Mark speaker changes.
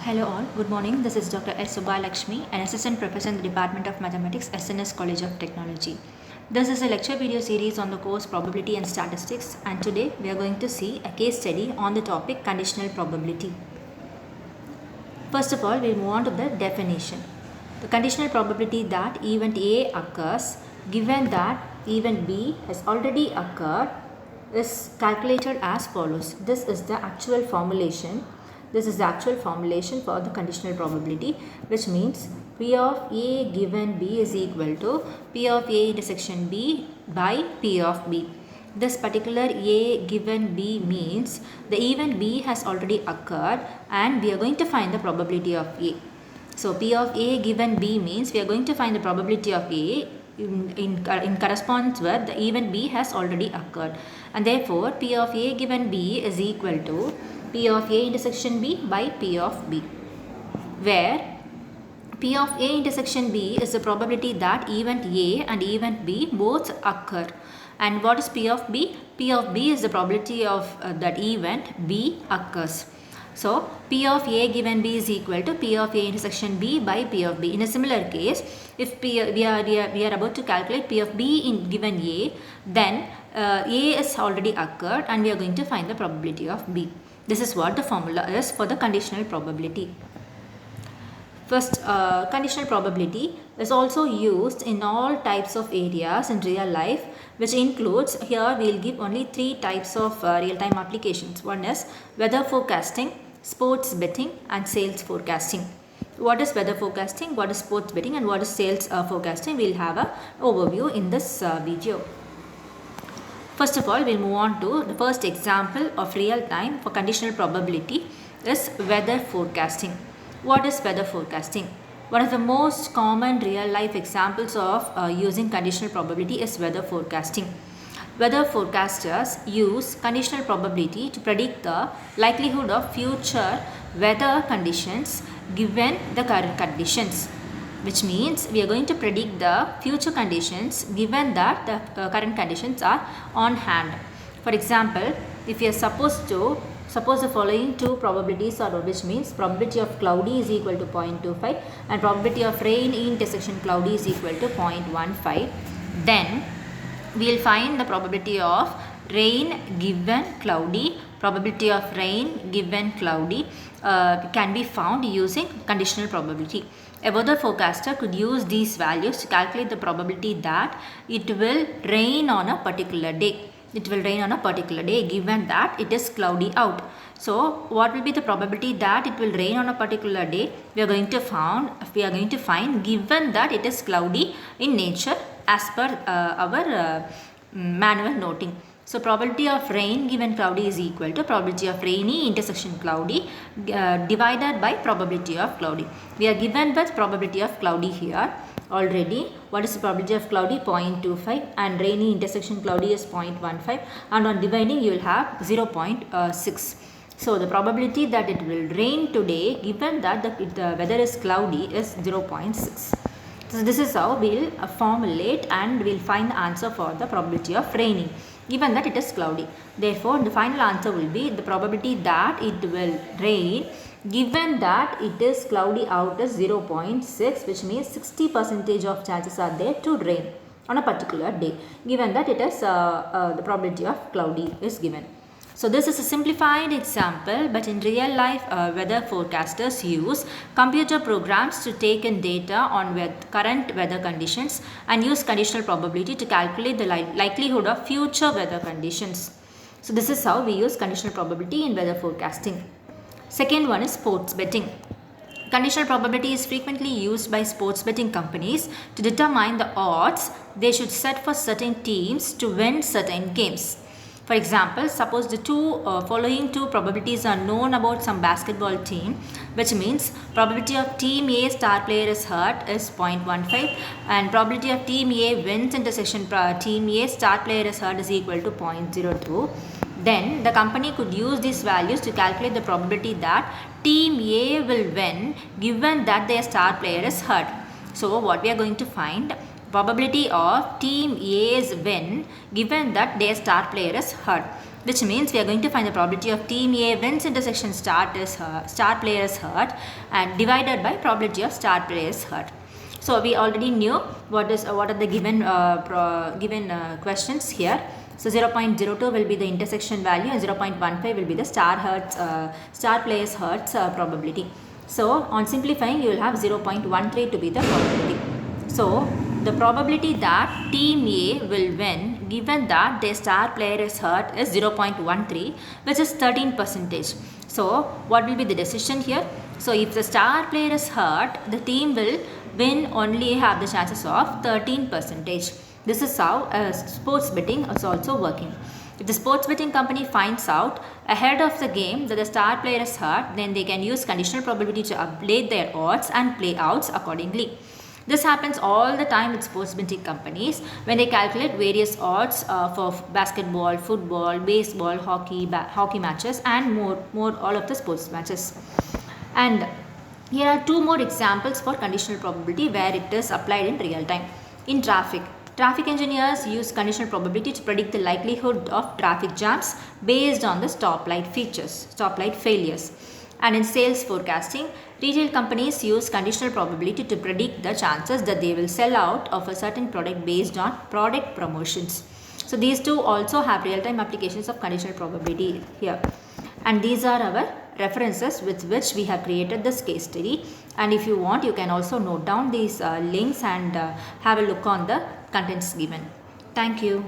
Speaker 1: Hello all, good morning. This is Dr. S. Subbalakshmi, an assistant professor in the Department of Mathematics, SNS College of Technology. This is a lecture video series on the course Probability and Statistics, and today we are going to see a case study on the topic conditional probability. First of all, we'll move on to the definition. The conditional probability that event A occurs given that event B has already occurred is calculated as follows. This is the actual formulation. This is the actual formulation for the conditional probability, which means P of A given B is equal to P of A intersection B by P of B. This particular A given B means the event B has already occurred and we are going to find the probability of A. So P of A given B means we are going to find the probability of A in correspondence with the event B has already occurred, and therefore P of A given B is equal to P of A intersection B by P of B, where P of A intersection B is the probability that event A and event B both occur. And what is P of B? P of B is the probability of that event B occurs. So P of A given B is equal to P of A intersection B by P of B. In a similar case, if we are about to calculate P of B in given A, then A is already occurred and we are going to find the probability of B. This is what the formula is for the conditional probability. First, conditional probability is also used in all types of areas in real life, which includes, here we will give only 3 types of real-time applications. One is weather forecasting, sports betting and sales forecasting. What is weather forecasting, what is sports betting and what is sales forecasting? We will have an overview in this video. First of all, we will move on to the first example of real time for conditional probability is weather forecasting. What is weather forecasting? One of the most common real life examples of using conditional probability is weather forecasting. Weather forecasters use conditional probability to predict the likelihood of future weather conditions given the current conditions, which means we are going to predict the future conditions given that the current conditions are on hand. For example, if you are supposed to suppose the following 2 probabilities are, which means probability of cloudy is equal to 0.25 and probability of rain intersection cloudy is equal to 0.15, then we will find the probability of rain given cloudy. Probability of rain given cloudy can be found using conditional probability. A weather forecaster could use these values to calculate the probability that it will rain on a particular day. It will rain on a particular day given that it is cloudy out. So what will be the probability that it will rain on a particular day? We are going to find given that it is cloudy in nature as per our manual noting. So probability of rain given cloudy is equal to probability of rainy intersection cloudy divided by probability of cloudy. We are given with probability of cloudy here already. What is the probability of cloudy? 0.25 and rainy intersection cloudy is 0.15, and on dividing you will have 0.6. So the probability that it will rain today given that the weather is cloudy is 0.6. So this is how we will formulate and we will find the answer for the probability of raining given that it is cloudy. Therefore, the final answer will be the probability that it will rain given that it is cloudy out is 0.6, which means 60% of chances are there to rain on a particular day given that it is the probability of cloudy is given. So this is a simplified example, but in real life weather forecasters use computer programs to take in data on current weather conditions and use conditional probability to calculate the likelihood of future weather conditions. So this is how we use conditional probability in weather forecasting. Second one is sports betting. Conditional probability is frequently used by sports betting companies to determine the odds they should set for certain teams to win certain games. For example, suppose the following two probabilities are known about some basketball team, which means probability of team A star player is hurt is 0.15 and probability of team A wins intersection team A star player is hurt is equal to 0.02. Then the company could use these values to calculate the probability that team A will win given that their star player is hurt. So what we are going to find? Probability of team A's win given that their star player is hurt. which means we are going to find the probability of team A wins intersection star player is hurt and divided by probability of star player is hurt. So we already knew what are the given questions here. So 0.02 will be the intersection value and 0.15 will be the star players hurts probability. So on simplifying, you will have 0.13 to be the probability. So the probability that team A will win given that their star player is hurt is 0.13, which is 13%. So what will be the decision here? So if the star player is hurt, the team will win only have the chances of 13%. This is how sports betting is also working. If the sports betting company finds out ahead of the game that the star player is hurt, then they can use conditional probability to update their odds and play outs accordingly. This happens all the time with sports betting companies when they calculate various odds for basketball, football, baseball, hockey matches and more all of the sports matches. And here are two more examples for conditional probability where it is applied in real time. In traffic engineers use conditional probability to predict the likelihood of traffic jams based on the stoplight failures. And in sales forecasting, retail companies use conditional probability to predict the chances that they will sell out of a certain product based on product promotions. So these two also have real-time applications of conditional probability here. And these are our references with which we have created this case study. And if you want, you can also note down these links and have a look on the contents given. Thank you.